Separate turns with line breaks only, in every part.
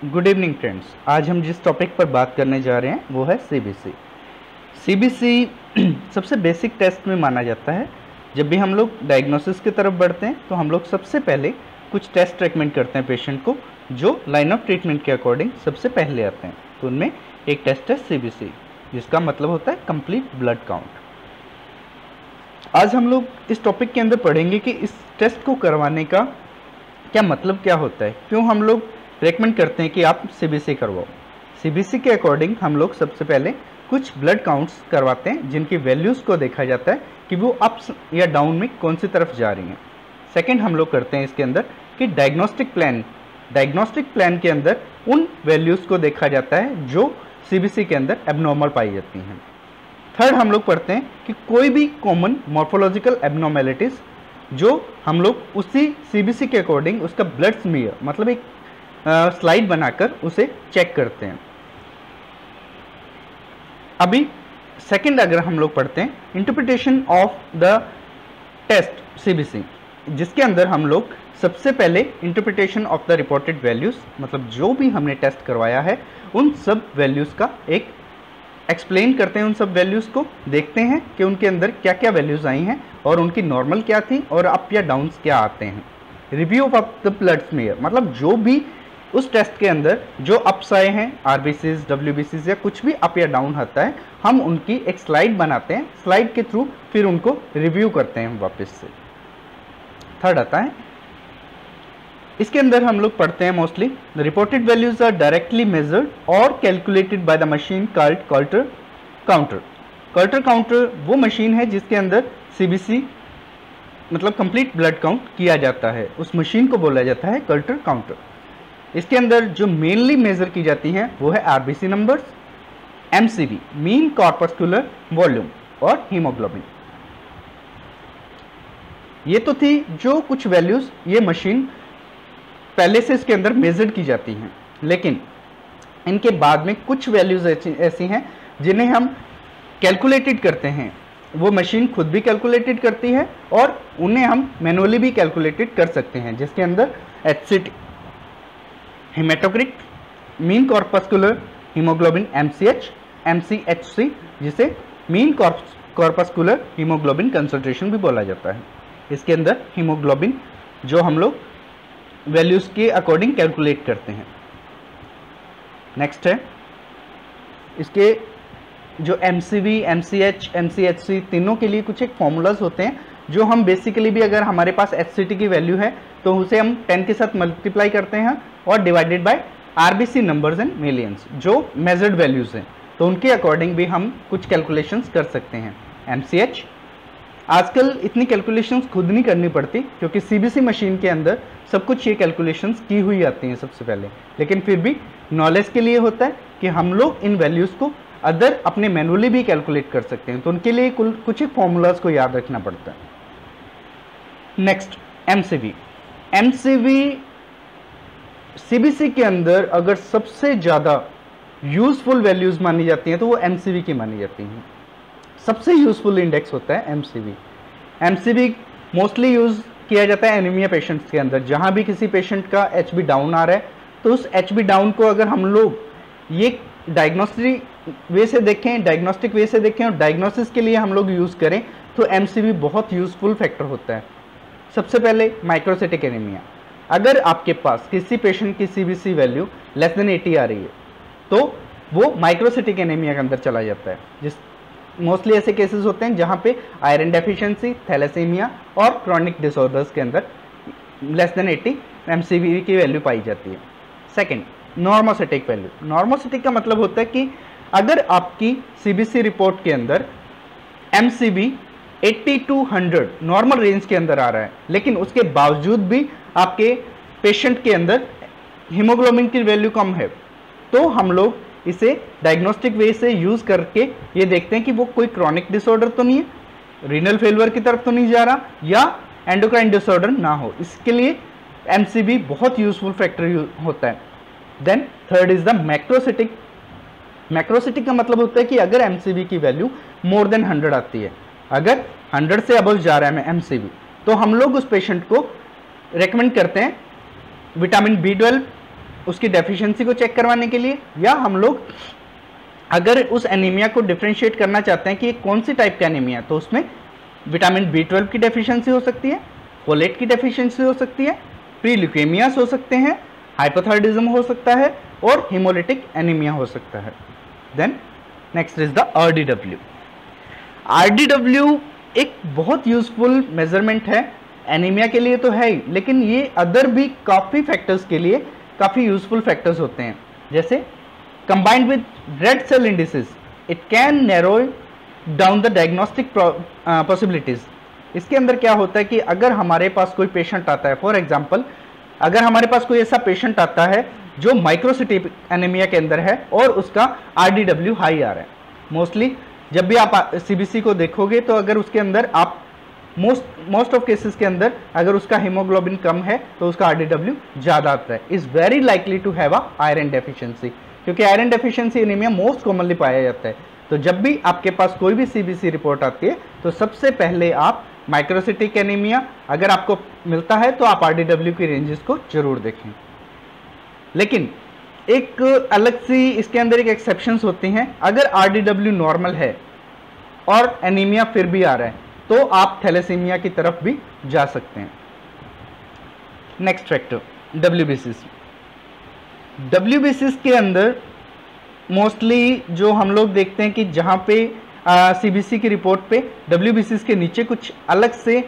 Good evening friends. आज हम जिस टॉपिक पर बात करने जा रहे हैं वो है सीबीसी। सीबीसी सबसे बेसिक टेस्ट में माना जाता है। जब भी हम लोग डायग्नोसिस की तरफ बढ़ते हैं तो हम लोग सबसे पहले कुछ टेस्ट रेकमेंड करते हैं पेशेंट को, जो लाइन ऑफ ट्रीटमेंट के अकॉर्डिंग सबसे पहले आते हैं। तो उनमें एक टेस्ट है सीबीसी, जिसका मतलब होता है कंप्लीट ब्लड काउंट। आज हम लोग इस टॉपिक के अंदर पढ़ेंगे कि इस टेस्ट को करवाने का क्या मतलब क्या होता है, क्यों हम लोग रेकमेंड करते हैं कि आप सीबीसी करवाओ। सीबीसी के अकॉर्डिंग हम लोग सबसे पहले कुछ ब्लड काउंट्स करवाते हैं, जिनकी वैल्यूज़ को देखा जाता है कि वो अप्स या डाउन में कौन सी तरफ जा रही हैं। सेकंड हम लोग करते हैं इसके अंदर कि डायग्नोस्टिक प्लान के अंदर उन वैल्यूज़ को देखा जाता है जो सीबीसी के अंदर एबनॉर्मल पाई जाती हैं। थर्ड हम लोग पढ़ते हैं कि कोई भी कॉमन मॉर्फोलॉजिकल एबनॉर्मेलिटीज़ जो हम लोग उसी सीबीसी के अकॉर्डिंग उसका ब्लड स्मीयर मतलब एक स्लाइड बनाकर उसे चेक करते हैं। अभी सेकंड अगर हम लोग पढ़ते हैं interpretation of the test CBC, जिसके अंदर हम लोग सबसे पहले interpretation of the reported values मतलब जो भी हमने टेस्ट करवाया है उन सब वैल्यूज का एक एक्सप्लेन करते हैं। उन सब वैल्यूज को देखते हैं कि उनके अंदर क्या क्या वैल्यूज आई हैं और उनकी नॉर्मल क्या थी और अप या डाउन्स क्या आते हैं। Review of the blood smear मतलब जो भी उस टेस्ट के अंदर जो अप्स आए हैं, आरबीसीज, डब्ल्यूबीसीज या कुछ भी अप या डाउन आता है, हम उनकी एक स्लाइड बनाते हैं। स्लाइड के थ्रू फिर उनको रिव्यू करते हैं वापस से। थर्ड आता है इसके अंदर हम लोग पढ़ते हैं mostly the reported values are directly measured और calculated by the machine called Coulter counter. Coulter counter वो मशीन है जिसके अंदर सीबीसी मतलब कंप्लीट ब्लड काउंट किया जाता है। उस मशीन को बोला जाता है कल्टर काउंटर। इसके अंदर जो मेनली मेजर की जाती हैं वो है RBC numbers, MCV mean corpuscular volume और हीमोग्लोबिन। ये तो थी जो कुछ वैल्यूज ये मशीन पहले से इसके अंदर मेजर की जाती हैं, लेकिन इनके बाद में कुछ वैल्यूज ऐसी हैं जिन्हें हम कैलकुलेटेड करते हैं। वो मशीन खुद भी कैलकुलेटेड करती है और उन्हें हम मैनुअली भी कैलकुलेटेड कर सकते हैं, जिसके अंदर HCT, haematocrit, mean corpuscular haemoglobin MCH, MCHC जिसे मीन कॉर्पस्कुलर हीमोग्लोबिन कंसंट्रेशन भी बोला जाता है। इसके अंदर हीमोग्लोबिन जो हम लोग वैल्यूज के अकॉर्डिंग कैलकुलेट करते हैं। नेक्स्ट है इसके जो एमसीवी, एमसीएच, एमसीएचसी तीनों के लिए कुछ एक फॉर्मूलाज होते हैं जो हम बेसिकली भी अगर हमारे पास एचसीटी की वैल्यू है तो उसे हम 10 के साथ मल्टीप्लाई करते हैं और divided by RBC numbers and millions जो मेजर्ड वैल्यूज हैं, तो उनके अकॉर्डिंग भी हम कुछ कैलकुलेशंस कर सकते हैं। एमसीएच आजकल इतनी कैलकुलेशंस खुद नहीं करनी पड़ती क्योंकि सीबीसी मशीन के अंदर सब कुछ ये कैलकुलेशंस की हुई आती हैं सबसे पहले, लेकिन फिर भी नॉलेज के लिए होता है कि हम लोग इन वैल्यूज़ को अदर अपने मैनुअली भी कैलकुलेट कर सकते हैं, तो उनके लिए कुछ एक फॉर्मूलाज को याद रखना पड़ता है। Next MCV. एमसीवी सीबीसी के अंदर अगर सबसे ज़्यादा यूजफुल वैल्यूज मानी जाती हैं तो वो एमसीवी की मानी जाती हैं। सबसे यूजफुल इंडेक्स होता है एमसीवी। एमसीवी मोस्टली यूज किया जाता है एनीमिया पेशेंट्स के अंदर। जहाँ भी किसी पेशेंट का एचबी डाउन आ रहा है तो उस एचबी डाउन को अगर हम लोग ये डायग्नोस्टिक वे से देखें और डायग्नोसिस के लिए हम लोग यूज़ करें तो एमसीवी बहुत यूजफुल फैक्टर होता है। सबसे पहले माइक्रोसिटिक एनीमिया। अगर आपके पास किसी पेशेंट की सीबीसी वैल्यू लेस देन 80 आ रही है तो वो माइक्रोसिटिक एनीमिया के अंदर चला जाता है। जिस मोस्टली ऐसे केसेस होते हैं जहाँ पे आयरन डेफिशिएंसी, थैलेसीमिया और क्रॉनिक डिसऑर्डर्स के अंदर लेस देन 80 एमसीवी की वैल्यू पाई जाती है। Second normocytic value. नॉर्मोसिटिक का मतलब होता है कि अगर आपकी सीबीसी रिपोर्ट के अंदर एमसीवी 80 to 100 नॉर्मल रेंज के अंदर आ रहा है, लेकिन उसके बावजूद भी आपके पेशेंट के अंदर हीमोग्लोबिन की वैल्यू कम है, तो हम लोग इसे डायग्नोस्टिक वे से यूज़ करके ये देखते हैं कि वो कोई क्रॉनिक डिसऑर्डर तो नहीं है, रीनल फेलियर की तरफ तो नहीं जा रहा या एंडोक्राइन डिसऑर्डर ना हो। इसके लिए एमसीवी बहुत यूजफुल फैक्टर होता है। Then third is the macrocytic. Macrocytic का मतलब होता है कि अगर एमसीवी की वैल्यू मोर देन 100 आती है, अगर 100 से अबव जा रहा है एमसीवी, तो हम लोग उस पेशेंट को रेकमेंड करते हैं विटामिन B12 उसकी डेफिशिएंसी को चेक करवाने के लिए, या हम लोग अगर उस एनीमिया को डिफ्रेंशिएट करना चाहते हैं कि ये कौन सी टाइप का एनीमिया है, तो उसमें विटामिन B12 की डेफिशिएंसी हो सकती है, फोलेट की डेफिशिएंसी हो सकती है, प्री ल्यूकेमियास हो सकते हैं, हाइपोथायराइडिज्म हो सकता है और हीमोलिटिक एनीमिया हो सकता है। Then next is the RDW। RDW एक बहुत यूजफुल मेजरमेंट है, एनीमिया के लिए तो है ही, लेकिन ये अदर भी काफ़ी फैक्टर्स के लिए काफ़ी यूजफुल फैक्टर्स होते हैं। जैसे combined with red cell indices it can narrow down the diagnostic possibilities. इसके अंदर क्या होता है कि अगर हमारे पास कोई पेशेंट आता है, फॉर एग्जांपल अगर हमारे पास कोई ऐसा पेशेंट आता है जो माइक्रोसिटिक एनीमिया के अंदर है और उसका RDW हाई आ रहा है, मोस्टली जब भी आप CBC को देखोगे तो अगर उसके अंदर आप मोस्ट ऑफ केसेस के अंदर अगर उसका हीमोग्लोबिन कम है तो उसका RDW ज़्यादा आता है, is very likely to have a iron deficiency, क्योंकि iron deficiency anaemia most commonly पाया जाता है। तो जब भी आपके पास कोई भी CBC रिपोर्ट आती है तो सबसे पहले आप माइक्रोसिटिक एनीमिया अगर आपको मिलता है तो आप RDW की रेंजेस को जरूर देखें। लेकिन एक अलग सी इसके अंदर एक एक्सेप्शंस होती हैं, अगर RDW नॉर्मल है और एनीमिया फिर भी आ रहा है तो आप थैलेसीमिया की तरफ भी जा सकते हैं। Next factor WBCs। WBCs के अंदर मोस्टली जो हम लोग देखते हैं कि जहाँ पे CBC की रिपोर्ट पे WBCs के नीचे कुछ अलग से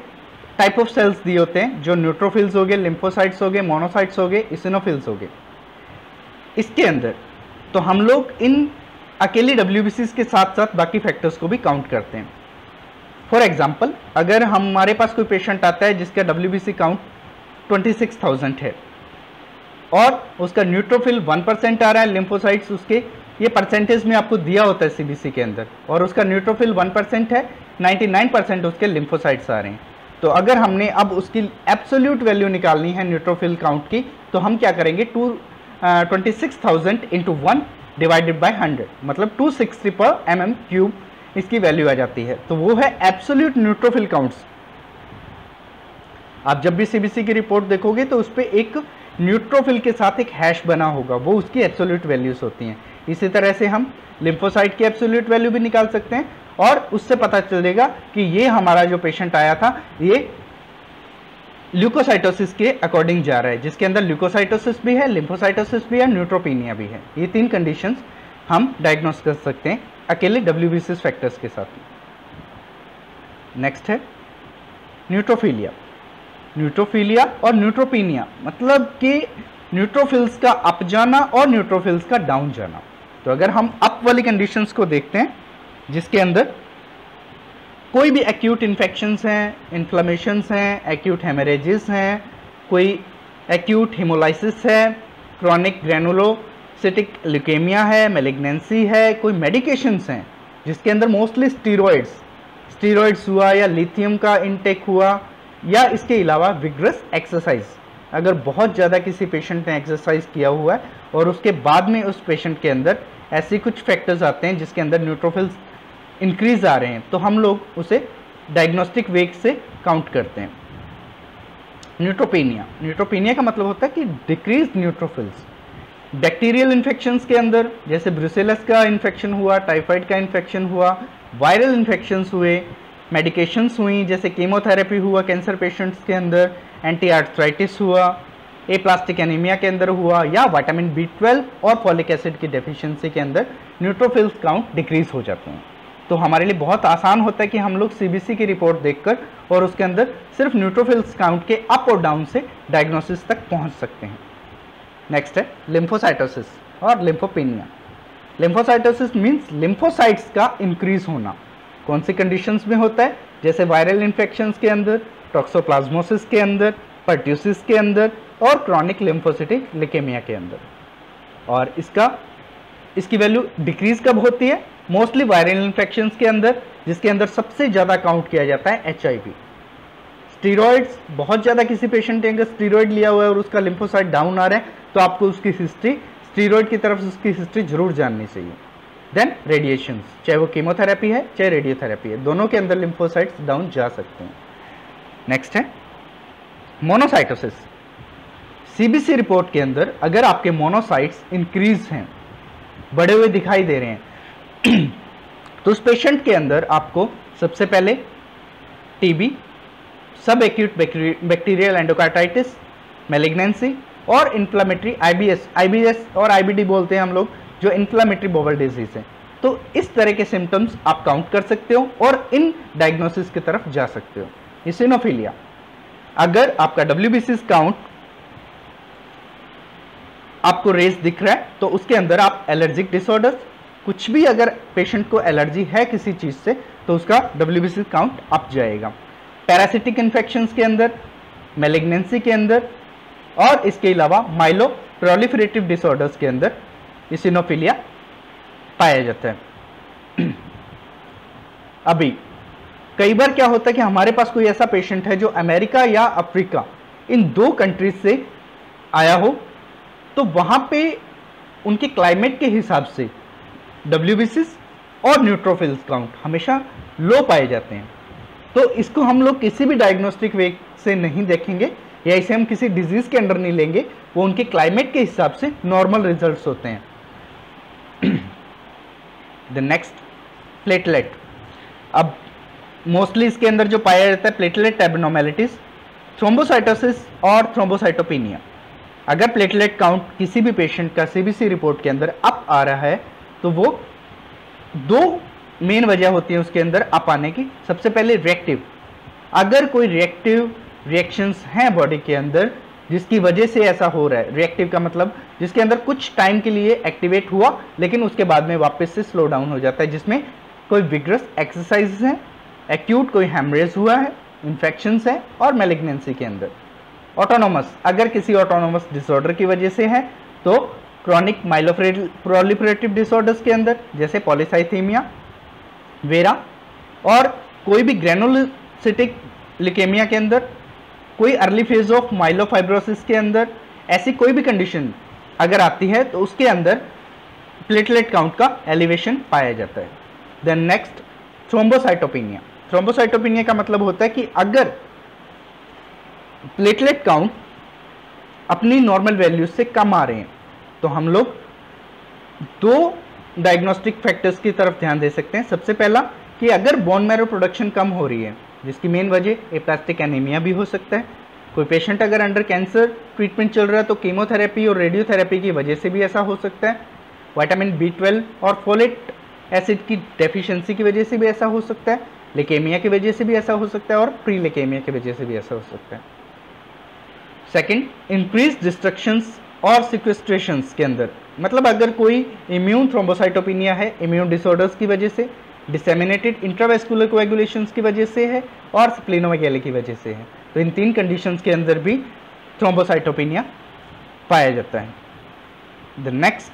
टाइप ऑफ सेल्स दिए होते हैं, जो न्यूट्रोफिल्स हो गए, लिम्फोसाइट्स हो गए, मोनोसाइट्स हो गए, इसिनोफिल्स हो गए। इसके अंदर तो हम लोग इन अकेले WBCs के साथ साथ बाकी फैक्टर्स को भी काउंट करते हैं। फॉर एग्जाम्पल अगर हमारे पास कोई पेशेंट आता है जिसका WBC काउंट 26,000 है और उसका न्यूट्रोफिल 1% आ रहा है, लिम्फोसाइट्स उसके ये परसेंटेज में आपको दिया होता है CBC के अंदर, और उसका न्यूट्रोफिल 1% है, 99% उसके लिम्फोसाइट्स आ रहे हैं। तो अगर हमने अब उसकी एब्सोल्यूट वैल्यू निकालनी है न्यूट्रोफिल काउंट की, तो हम क्या करेंगे 26,000 इंटू 1 डिवाइडेड बाई 100, मतलब 260 पर mm³ इसकी वैल्यू आ जाती है। तो वो है एब्सोल्यूट न्यूट्रोफिल काउंट्स। आप जब भी CBC की रिपोर्ट देखोगे तो उस पर एक न्यूट्रोफिल के साथ एक हैश बना होगा, वो उसकी एब्सोल्यूट वैल्यूज होती हैं। इसी तरह से हम लिम्फोसाइट की एब्सोल्यूट वैल्यू भी निकाल सकते हैं और उससे पता चलेगा कि ये हमारा जो पेशेंट आया था ये ल्यूकोसाइटोसिस के अकॉर्डिंग जा रहा है, जिसके अंदर ल्यूकोसाइटोसिस भी है, लिम्फोसाइटोसिस भी है, न्यूट्रोपीनिया भी है। ये 3 कंडीशंस हम डायग्नोस कर सकते हैं अकेले WBCs फैक्टर्स के साथ। नेक्स्ट है न्यूट्रोफिलिया। न्यूट्रोफिलिया और न्यूट्रोपीनिया मतलब कि न्यूट्रोफिल्स का अप जाना और न्यूट्रोफिल्स का डाउन जाना। तो अगर हम अप वाली कंडीशंस को देखते हैं जिसके अंदर कोई भी एक्यूट इन्फेक्शंस हैं, इन्फ्लेमेशंस हैं, एक्यूट हेमरेजेस हैं, कोई एक्यूट हिमोलाइसिस है, क्रॉनिक ग्रैनुलोसिटिक ल्यूकेमिया है, मैलिग्नेंसी है, कोई मेडिकेशंस हैं जिसके अंदर मोस्टली स्टीरॉइड्स हुआ या लिथियम का इनटेक हुआ, या इसके अलावा विग्रस एक्सरसाइज। अगर बहुत ज़्यादा किसी पेशेंट ने एक्सरसाइज किया हुआ है और उसके बाद में उस पेशेंट के अंदर ऐसे कुछ फैक्टर्स आते हैं जिसके अंदर न्यूट्रोफिल्स इंक्रीज आ रहे हैं, तो हम लोग उसे डायग्नोस्टिक वेग से काउंट करते हैं। न्यूट्रोपीनिया का मतलब होता है कि डिक्रीज न्यूट्रोफिल्स। बैक्टीरियल इन्फेक्शंस के अंदर जैसे ब्रुसेलस का इन्फेक्शन हुआ, टाइफाइड का इन्फेक्शन हुआ, वायरल इन्फेक्शंस हुए, मेडिकेशंस हुई जैसे कीमोथेरेपी हुआ कैंसर पेशेंट्स के अंदर, एंटी आर्थराइटिस हुआ, एप्लास्टिक एनीमिया के अंदर हुआ, या विटामिन B12 और फॉलिक एसिड की डेफिशिएंसी के अंदर न्यूट्रोफिल्स काउंट डिक्रीज हो जाते हैं। तो हमारे लिए बहुत आसान होता है कि हम लोग CBC की रिपोर्ट देखकर और उसके अंदर सिर्फ न्यूट्रोफिल्स काउंट के अप और डाउन से डायग्नोसिस तक पहुंच सकते हैं। नेक्स्ट है लिम्फोसाइटोसिस और लिम्फोपीनिया। लिम्फोसाइटोसिस मीन्स लिम्फोसाइट्स का इंक्रीज होना। कौन सी कंडीशंस में होता है? जैसे वायरल इन्फेक्शंस के अंदर, टॉक्सोप्लाज्मोसिस के अंदर, पर्ट्यूसिस के अंदर और क्रॉनिक लिम्फोसिटिक ल्यूकेमिया के अंदर। और इसकी वैल्यू डिक्रीज कब होती है? मोस्टली वायरल इन्फेक्शंस के अंदर, जिसके अंदर सबसे ज़्यादा काउंट किया जाता है HIV। स्टीरॉइड्स बहुत ज़्यादा किसी पेशेंट ने अगर स्टीरॉइड लिया हुआ है और उसका लिम्फोसाइट डाउन आ रहा है तो आपको उसकी हिस्ट्री, स्टीरॉइड की तरफ से उसकी हिस्ट्री जरूर जाननी चाहिए। देन रेडिएशंस, चाहे वो कीमोथेरेपी है चाहे रेडियोथेरेपी है, दोनों के अंदर लिम्फोसाइट्स डाउन जा सकते हैं। नेक्स्ट है मोनोसाइटोसिस। सीबीसी रिपोर्ट के अंदर अगर आपके मोनोसाइट्स इंक्रीज हैं, बड़े हुए दिखाई दे रहे हैं, तो उस पेशेंट के अंदर आपको सबसे पहले टीबी, सब एक्यूट बैक्टीरियल एंडोकार्डाइटिस, मैलिग्नेंसी और इन्फ्लामेटरी आईबीएस और आईबीडी बोलते हैं हम लोग, जो इन्फ्लामेटरी बाउल डिजीज है। तो इस तरह के सिम्टम्स आप काउंट कर सकते हो और इन डायग्नोसिस की तरफ जा सकते हो। इसिनोफिलिया, अगर आपका WBC काउंट आपको रेस दिख रहा है तो उसके अंदर आप एलर्जिक डिसऑर्डर्स, कुछ भी अगर पेशेंट को एलर्जी है किसी चीज से तो उसका WBC काउंट अप जाएगा। पैरासिटिक इन्फेक्शंस के अंदर, मैलिग्नेंसी के अंदर और इसके अलावा माइलो प्रोलिफरेटिव डिसऑर्डर्स के अंदर इसिनोफिलिया पाया जाता है। अभी कई बार क्या होता है कि हमारे पास कोई ऐसा पेशेंट है जो अमेरिका या अफ्रीका इन 2 कंट्रीज से आया हो, तो वहां पे उनके क्लाइमेट के हिसाब से WBC और न्यूट्रोफिल्स काउंट हमेशा लो पाए जाते हैं। तो इसको हम लोग किसी भी डायग्नोस्टिक वे से नहीं देखेंगे या इसे हम किसी डिजीज के अंडर नहीं लेंगे, वो उनके क्लाइमेट के हिसाब से नॉर्मल रिजल्ट्स होते हैं। The next, platelet. अब मोस्टली इसके अंदर जो पाया जाता है प्लेटलेट एबनॉर्मेलिटीज, थ्रोम्बोसाइटोसिस और थ्रोम्बोसाइटोपिनिया। अगर प्लेटलेट काउंट किसी भी पेशेंट का सीबीसी रिपोर्ट के अंदर अप आ रहा है तो वो 2 मेन वजह होती है उसके अंदर अप आने की। सबसे पहले रिएक्टिव, अगर कोई रिएक्टिव रिएक्शंस हैं बॉडी के अंदर जिसकी वजह से ऐसा हो रहा है, रिएक्टिव का मतलब जिसके अंदर कुछ टाइम के लिए एक्टिवेट हुआ लेकिन उसके बाद में वापस से स्लो डाउन हो जाता है, जिसमें कोई विग्रस एक्सरसाइज है, एक्यूट कोई हेमरेज हुआ है, इन्फेक्शंस है और मैलिग्नेंसी के अंदर। ऑटोनोमस, अगर किसी ऑटोनोमस डिसऑर्डर की वजह से है तो क्रॉनिक माइलोप्रोलिफरेटिव डिसऑर्डर्स के अंदर जैसे पॉलीसाइथेमिया वेरा और कोई भी ग्रेनुलोसिटिक लिकेमिया के अंदर, कोई अर्ली फेज ऑफ माइलोफाइब्रोसिस के अंदर, ऐसी कोई भी कंडीशन अगर आती है तो उसके अंदर प्लेटलेट काउंट का एलिवेशन पाया जाता है। Then next, thrombocytopenia. थ्रोम्बोसाइटोपिनिया का मतलब होता है कि अगर प्लेटलेट काउंट अपनी नॉर्मल वैल्यूज से कम आ रहे हैं तो हम लोग 2 डायग्नोस्टिक फैक्टर्स की तरफ ध्यान दे सकते हैं। सबसे पहला कि अगर बोन मैरो प्रोडक्शन कम हो रही है, जिसकी मेन वजह एप्लास्टिक एनीमिया भी हो सकता है। कोई पेशेंट अगर अंडर कैंसर ट्रीटमेंट चल रहा है तो कीमोथेरेपी और रेडियोथेरेपी की वजह से भी ऐसा हो सकता है। विटामिन B12 और फोलेट एसिड की डेफिशिएंसी की वजह से भी ऐसा हो सकता है। लिकेमिया की वजह से भी ऐसा हो सकता है और प्री लिकेमिया की वजह से भी ऐसा हो सकता है। सेकंड, इंक्रीज डिस्ट्रक्शंस और सिक्वेस्ट्रेशंस के अंदर, मतलब अगर कोई इम्यून थ्रोम्बोसाइटोपिनिया है इम्यून डिसऑर्डर्स की वजह से, डिसेमिनेटेड इंट्रावेस्कुलर कोएगुलेशंस की वजह से है और स्प्लेनोमेगाली की वजह से है, तो इन 3 कंडीशंस के अंदर भी थ्रोम्बोसाइटोपिनिया पाया जाता है। The next,